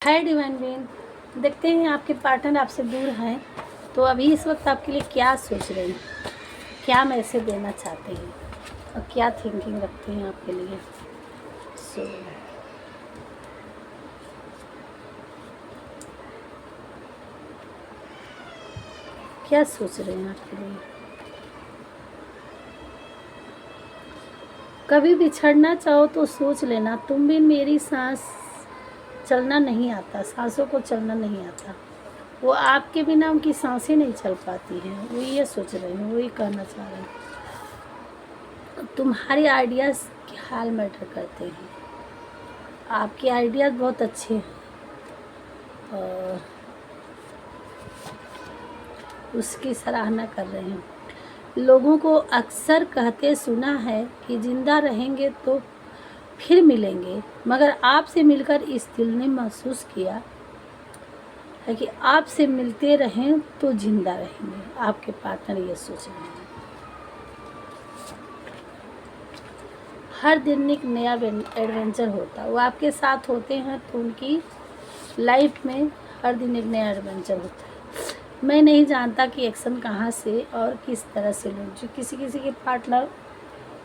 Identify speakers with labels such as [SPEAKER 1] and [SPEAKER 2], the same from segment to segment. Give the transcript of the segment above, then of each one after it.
[SPEAKER 1] Hi divine been, देखते हैं आपके पार्टनर आपसे दूर हैं तो अभी इस वक्त आपके लिए क्या सोच रहे हैं, क्या मैसेज देना चाहते हैं और क्या थिंकिंग रखते हैं आपके लिए। सो क्या सोच रहे हैं आपके लिए। कभी बिछड़ना चाहो तो सोच लेना, तुम भी मेरी सांस चलना नहीं आता, सांसों को चलना नहीं आता। वो आपके बिना उनकी सांसें नहीं चल पाती हैं, वो ये सोच रहे हैं, वो ये कहना चाह रहे हैं। तुम्हारे आइडियाज़ के हाल मैटर करते हैं, आपके आइडियाज़ बहुत अच्छे हैं और उसकी सराहना कर रहे हैं। लोगों को अक्सर कहते सुना है कि जिंदा रहेंगे तो फिर मिलेंगे, मगर आपसे मिलकर इस दिल ने महसूस किया है कि आपसे मिलते रहें तो जिंदा रहेंगे। आपके पार्टनर ये सोच रहे हैं। हर दिन एक नया एडवेंचर होता है, वो आपके साथ होते हैं तो उनकी लाइफ में हर दिन एक नया एडवेंचर होता है। मैं नहीं जानता कि एक्शन कहाँ से और किस तरह से लूँ। जो किसी के पार्टनर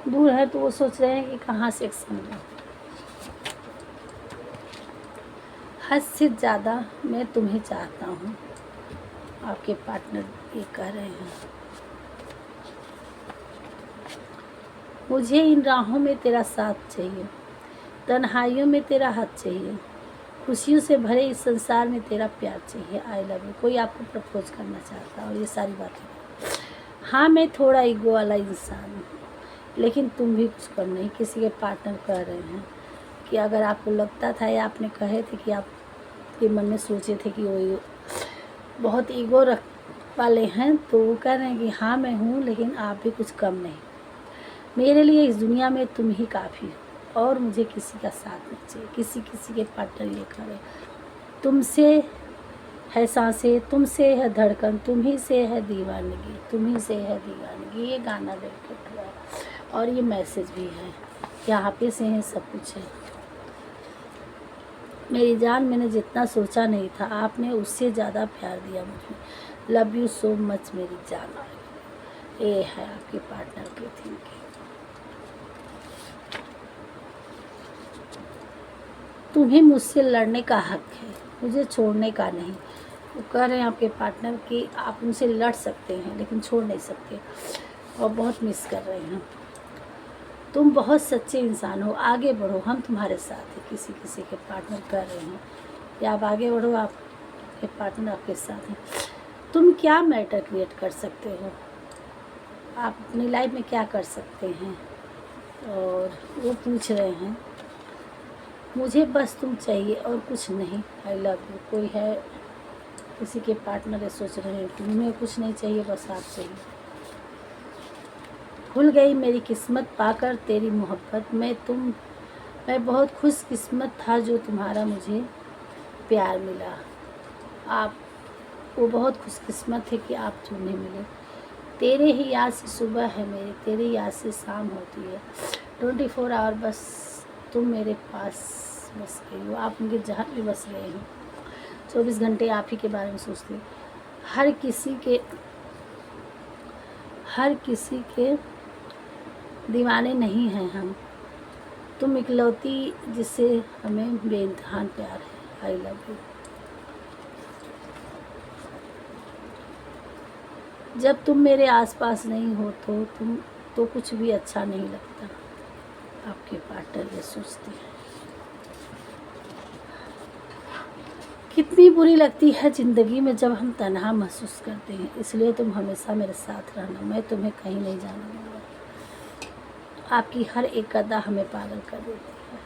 [SPEAKER 1] दूर है तो वो सोच रहे हैं कि कहाँ से एक्शन लूँ। हद से ज़्यादा मैं तुम्हें चाहता हूँ, आपके पार्टनर ये कह रहे हैं। मुझे इन राहों में तेरा साथ चाहिए, तन्हाइयों में तेरा हाथ चाहिए, खुशियों से भरे इस संसार में तेरा प्यार चाहिए। I love you. कोई आपको प्रपोज करना चाहता है और ये सारी बातें। हाँ, मैं थोड़ा ईगो वाला इंसान हूँ, लेकिन तुम भी कुछ कम नहीं। किसी के पार्टनर कह रहे हैं कि अगर आपको लगता था या आपने कहे थे कि आप के मन में सोचे थे कि वो बहुत ईगो रख वाले हैं, तो वो कह रहे हैं कि हाँ मैं हूँ, लेकिन आप भी कुछ कम नहीं। मेरे लिए इस दुनिया में तुम ही काफ़ी हो और मुझे किसी का साथ नहीं चाहिए। किसी के पार्टनर ये कह रहे हैं। तुमसे है सांसें, तुमसे है धड़कन, तुम ही से है दीवानगी, तुम ही से है दीवानगी। ये गाना डेडिकेट हुआ है और ये मैसेज भी है। यहाँ पे से है, सब कुछ है। मेरी जान, मैंने जितना सोचा नहीं था आपने उससे ज़्यादा प्यार दिया मुझे। लव यू सो मच मेरी जान। ये है आपके पार्टनर की थिंकिंग। तुम्हें मुझसे लड़ने का हक है, मुझे छोड़ने का नहीं। वो कह रहे हैं आपके पार्टनर कि आप उनसे लड़ सकते हैं लेकिन छोड़ नहीं सकते और बहुत मिस कर रहे हैं। तुम बहुत सच्चे इंसान हो, आगे बढ़ो, हम तुम्हारे साथ हैं। किसी के पार्टनर कर रहे हैं कि आप आगे बढ़ो, आपके पार्टनर आपके साथ हैं। तुम क्या मैटर क्रिएट कर सकते हो, आप अपनी लाइफ में क्या कर सकते हैं। और वो पूछ रहे हैं मुझे बस तुम चाहिए और कुछ नहीं। I love you. कोई है, किसी के पार्टनर सोच रहे हैं कि उन्हें कुछ नहीं चाहिए, बस आप चाहिए। खुल गई मेरी किस्मत पाकर तेरी मोहब्बत, मैं बहुत खुशकिस्मत था जो तुम्हारा मुझे प्यार मिला। आप वो बहुत खुशकिस्मत थे कि आप जो उन्हें मिले। तेरे ही याद से सुबह है मेरी, तेरी याद से शाम होती है। 24 आवर बस तुम मेरे पास बस गई हो, आप उनके जहाँ भी बस गए हो। 24 घंटे आप ही के बारे में सोचते। हर किसी के दीवाने नहीं हैं हम, तुम इकलौती जिससे हमें बेइंतहा प्यार है। I love you. जब तुम मेरे आसपास नहीं हो तो कुछ भी अच्छा नहीं लगता। आपके पार्टनर ये सोचते हैं। कितनी बुरी लगती है ज़िंदगी में जब हम तन्हा महसूस करते हैं, इसलिए तुम हमेशा मेरे साथ रहना, मैं तुम्हें कहीं नहीं जाने दूँगा। आपकी हर एक अदा हमें पागल कर देती है।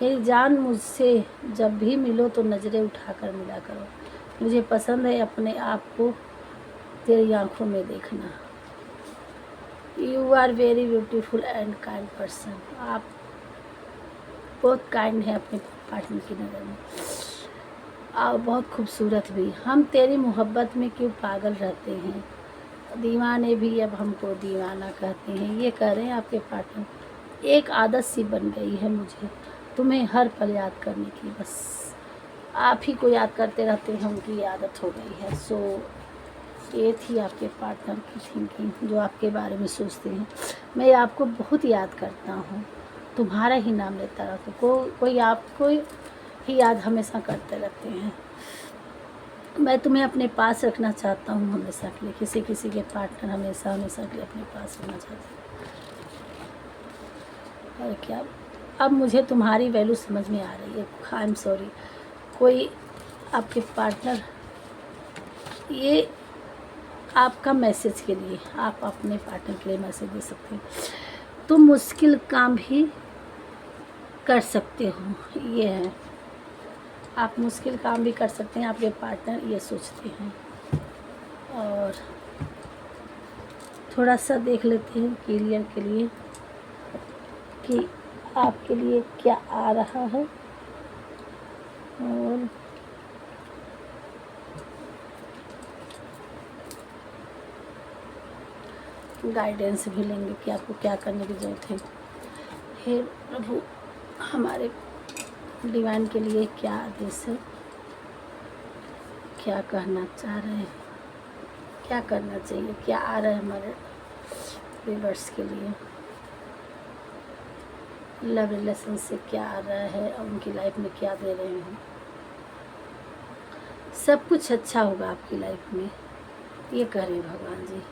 [SPEAKER 1] मेरी जान, मुझसे जब भी मिलो तो नज़रें उठाकर मिला करो। मुझे पसंद है अपने आप को तेरी आंखों में देखना। You are very beautiful and kind person. आप बहुत काइंड हैं अपने पार्टनर की नज़र में, और बहुत खूबसूरत भी। हम तेरी मोहब्बत में क्यों पागल रहते हैं, दीवाने भी अब हमको दीवाना कहते हैं। ये कह रहे हैं आपके पार्टनर। एक आदत सी बन गई है मुझे तुम्हें हर पल याद करने की, बस आप ही को याद करते रहते हैं, उनकी आदत हो गई है। सो ये थी आपके पार्टनर की थिंकिंग, जो आपके बारे में सोचते हैं। मैं आपको बहुत याद करता हूँ, तुम्हारा ही नाम लेता रहता हूँ, कोई आपको ही याद हमेशा करते रहते हैं। मैं तुम्हें अपने पास रखना चाहता हूँ हमेशा के लिए। किसी किसी के पार्टनर हमेशा हमेशा के लिए अपने पास रखना चाहते हैं। और क्या, अब मुझे तुम्हारी वैल्यू समझ में आ रही है। I am sorry. कोई आपके पार्टनर, ये आपका मैसेज के लिए, आप अपने पार्टनर के लिए मैसेज दे सकते हैं। तुम मुश्किल काम भी कर सकते हो, ये है। आप मुश्किल काम भी कर सकते हैं, आपके पार्टनर ये सोचते हैं। और थोड़ा सा देख लेते हैं क्लियर के लिए कि आपके लिए क्या आ रहा है, और गाइडेंस भी लेंगे कि आपको क्या करने की ज़रूरत है। हे प्रभु, हमारे डिवाइन के लिए क्या आदेश है, क्या कहना चाह रहे हैं, क्या करना चाहिए, क्या आ रहा है हमारे व्यूअर्स के लिए। लव रिलेशन से क्या आ रहा है और उनकी लाइफ में क्या दे रहे हैं। सब कुछ अच्छा होगा आपकी लाइफ में, ये कह रहे हैं भगवान जी।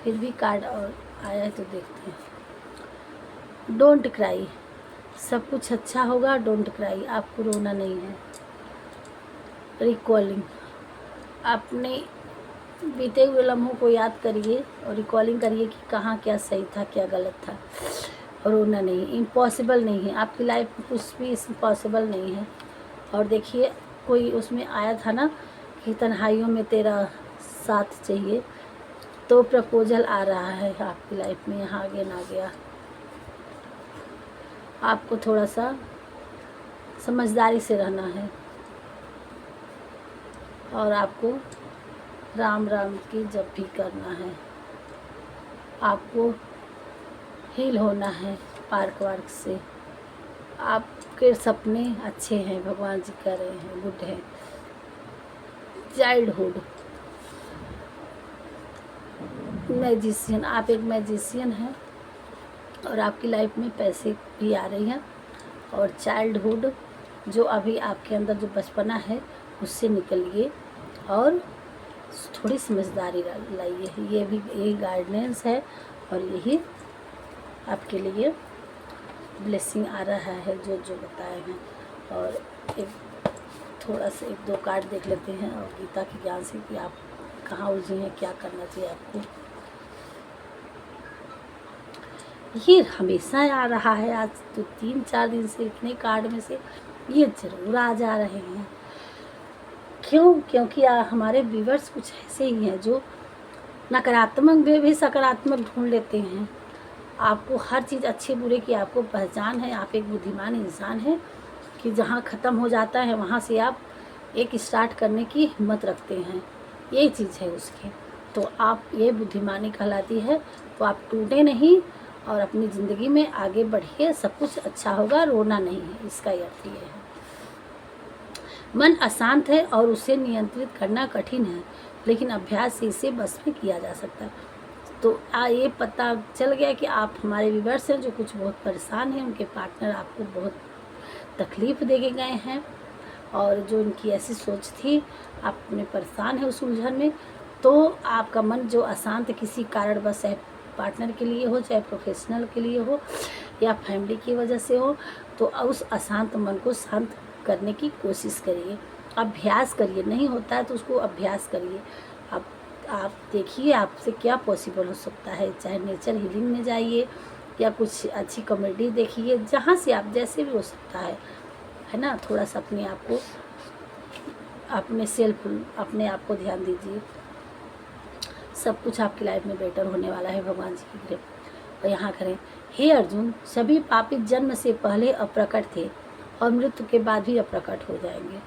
[SPEAKER 1] फिर भी कार्ड और आया है तो देखते हैं। डोंट क्राई, सब कुछ अच्छा होगा, डोंट क्राई, आपको रोना नहीं है। रिकॉलिंग, अपने बीते हुए लम्हों को याद करिए और रिकॉलिंग करिए कि कहाँ क्या सही था, क्या गलत था। और रोना नहीं, इम्पॉसिबल नहीं है आपकी लाइफ में, कुछ भी इम्पॉसिबल नहीं है। और देखिए, कोई उसमें आया था ना कि तन्हाइयों में तेरा साथ चाहिए, तो प्रपोजल आ रहा है आपकी लाइफ में। यहाँ आगे ना गया, आपको थोड़ा सा समझदारी से रहना है, और आपको राम राम की जप भी करना है। आपको हील होना है पार्क वार्क से। आपके सपने अच्छे हैं, भगवान जी कह रहे हैं, गुड है। चाइल्डहुड, मैजिशियन, आप एक मैजिशियन हैं और आपकी लाइफ में पैसे भी आ रही हैं। और चाइल्डहुड, जो अभी आपके अंदर जो बचपना है उससे निकलिए और थोड़ी समझदारी लाइए। ये भी यही गाइडेंस है और यही आपके लिए ब्लेसिंग आ रहा है जो जो बताए हैं। और एक थोड़ा सा 1-2 कार्ड देख लेते हैं और गीता के ज्ञान से कि आप कहाँ उलझे हैं, क्या करना चाहिए आपको। ये हमेशा आ रहा है, आज तो 3-4 दिन से इतने कार्ड में से ये ज़रूर आ जा रहे हैं। क्यों? क्योंकि हमारे व्यूअर्स कुछ ऐसे ही हैं जो नकारात्मक में भी सकारात्मक ढूंढ लेते हैं। आपको हर चीज़ अच्छे बुरे की आपको पहचान है। आप एक बुद्धिमान इंसान हैं कि जहाँ ख़त्म हो जाता है वहाँ से आप एक स्टार्ट करने की हिम्मत रखते हैं, यही चीज़ है उसकी। तो आप, ये बुद्धिमानी कहलाती है। तो आप टूटे नहीं और अपनी ज़िंदगी में आगे बढ़िए, सब कुछ अच्छा होगा, रोना नहीं है, इसका अर्थ ये है। मन अशांत है और उसे नियंत्रित करना कठिन है, लेकिन अभ्यास से इसे बस में किया जा सकता है। तो ये पता चल गया कि आप हमारे व्यूअर्स हैं जो कुछ बहुत परेशान हैं, उनके पार्टनर आपको बहुत तकलीफ़ दे के गए हैं, और जो उनकी ऐसी सोच थी, आप में परेशान है उस उलझन में। तो आपका मन जो अशांत किसी कारणवश है, पार्टनर के लिए हो, चाहे प्रोफेशनल के लिए हो या फैमिली की वजह से हो, तो उस अशांत मन को शांत करने की कोशिश करिए, अभ्यास करिए। नहीं होता है तो उसको अभ्यास करिए। आप देखिए आपसे क्या पॉसिबल हो सकता है। चाहे नेचर हीलिंग में जाइए या कुछ अच्छी कॉमेडी देखिए, जहाँ से आप, जैसे भी हो सकता है ना। थोड़ा सा अपने आप को, अपने आप को ध्यान दीजिए। सब कुछ आपकी लाइफ में बेटर होने वाला है, भगवान जी की कृपा। और यहाँ करें, हे अर्जुन, सभी पापी जन्म से पहले अप्रकट थे और मृत्यु के बाद भी अप्रकट हो जाएंगे।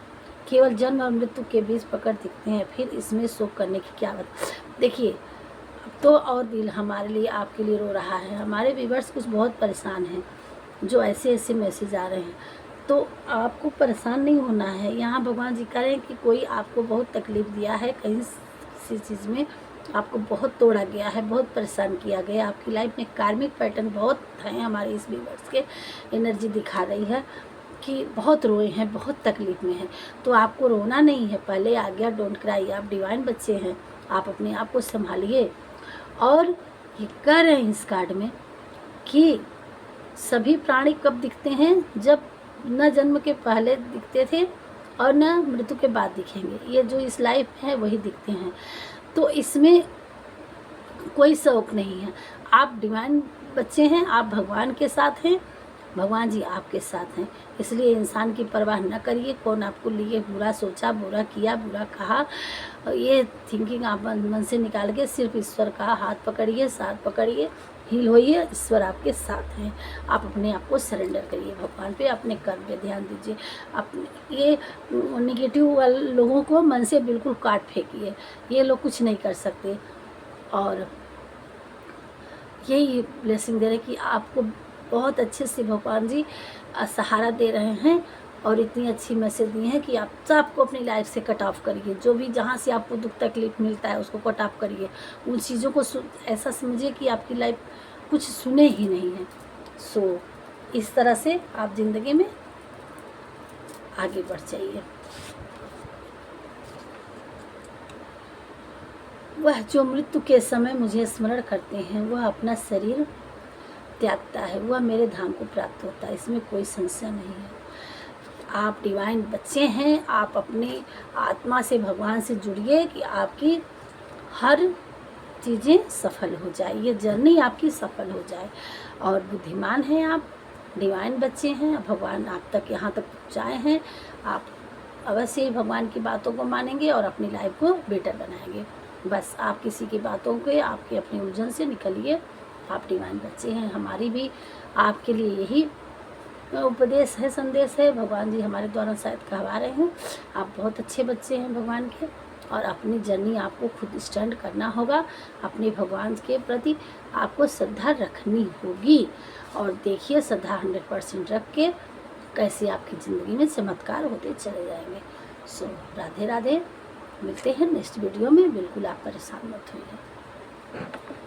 [SPEAKER 1] केवल जन्म और मृत्यु के बीच प्रकट दिखते हैं, फिर इसमें शोक करने की क्या बात। देखिए, अब तो और दिल हमारे लिए, आपके लिए रो रहा है। हमारे व्यूअर्स कुछ बहुत परेशान हैं जो ऐसे ऐसे मैसेज आ रहे हैं। तो आपको परेशान नहीं होना है। यहाँ भगवान जी कह रहे हैं कि कोई आपको बहुत तकलीफ़ दिया है, कहीं किसी चीज़ में आपको बहुत तोड़ा गया है, बहुत परेशान किया गया। आपकी लाइफ में कार्मिक पैटर्न बहुत हैं। हमारे इस व्यूअर्स के एनर्जी दिखा रही है कि बहुत रोए हैं, बहुत तकलीफ़ में हैं। तो आपको रोना नहीं है, पहले आ गया, डोंट क्राई। आप डिवाइन बच्चे हैं, आप अपने आप को संभालिए। और ये कह रहे हैं इस कार्ड में कि सभी प्राणी कब दिखते हैं, जब न जन्म के पहले दिखते थे और न मृत्यु के बाद दिखेंगे। ये जो इस लाइफ है वही दिखते हैं। तो इसमें कोई शौक नहीं है। आप डिवाइन बच्चे हैं, आप भगवान के साथ हैं, भगवान जी आपके साथ हैं। इसलिए इंसान की परवाह न करिए, कौन आपको लिए बुरा सोचा, बुरा किया, बुरा कहा, ये थिंकिंग आप मन से निकाल के सिर्फ ईश्वर का हाथ पकड़िए, साथ पकड़िए, हील होइए। ईश्वर आपके साथ हैं। आप अपने आप को सरेंडर करिए भगवान पे, अपने कर्म पे ध्यान दीजिए। अपने ये निगेटिव वाले लोगों को मन से बिल्कुल काट फेंकिए, ये लोग कुछ नहीं कर सकते। और यही ब्लेसिंग दे रहे कि आपको बहुत अच्छे से भगवान जी सहारा दे रहे हैं और इतनी अच्छी मैसेज दी है कि आप सबको अपनी लाइफ से कट ऑफ करिए। जो भी जहाँ से आपको दुख तकलीफ मिलता है उसको कट ऑफ करिए। उन चीज़ों को ऐसा समझिए कि आपकी लाइफ कुछ सुने ही नहीं है। सो इस तरह से आप ज़िंदगी में आगे बढ़ जाइए। वह जो मृत्यु के समय मुझे स्मरण करते हैं वह अपना शरीर त्यागता है, वह मेरे धाम को प्राप्त होता है, इसमें कोई संशय नहीं है। आप डिवाइन बच्चे हैं, आप अपनी आत्मा से भगवान से जुड़िए कि आपकी हर चीज़ें सफल हो जाए, ये जर्नी आपकी सफल हो जाए। और बुद्धिमान हैं आप, डिवाइन बच्चे हैं, भगवान आप तक यहाँ तक पहुँचाए हैं। आप अवश्य ही भगवान की बातों को मानेंगे और अपनी लाइफ को बेटर बनाएंगे। बस आप किसी की बातों के, आपके अपनी उलझन से निकलिए। आप डिवाइन बच्चे हैं। हमारी भी आपके लिए यही उपदेश है, संदेश है। भगवान जी हमारे द्वारा शायद कहवा रहे हैं, आप बहुत अच्छे बच्चे हैं भगवान के। और अपनी जर्नी आपको खुद स्टैंड करना होगा। अपने भगवान के प्रति आपको श्रद्धा रखनी होगी। और देखिए श्रद्धा 100% रख के कैसे आपकी ज़िंदगी में चमत्कार होते चले जाएंगे। सो राधे राधे, मिलते हैं नेक्स्ट वीडियो में। बिल्कुल आप परेशान मत होइए।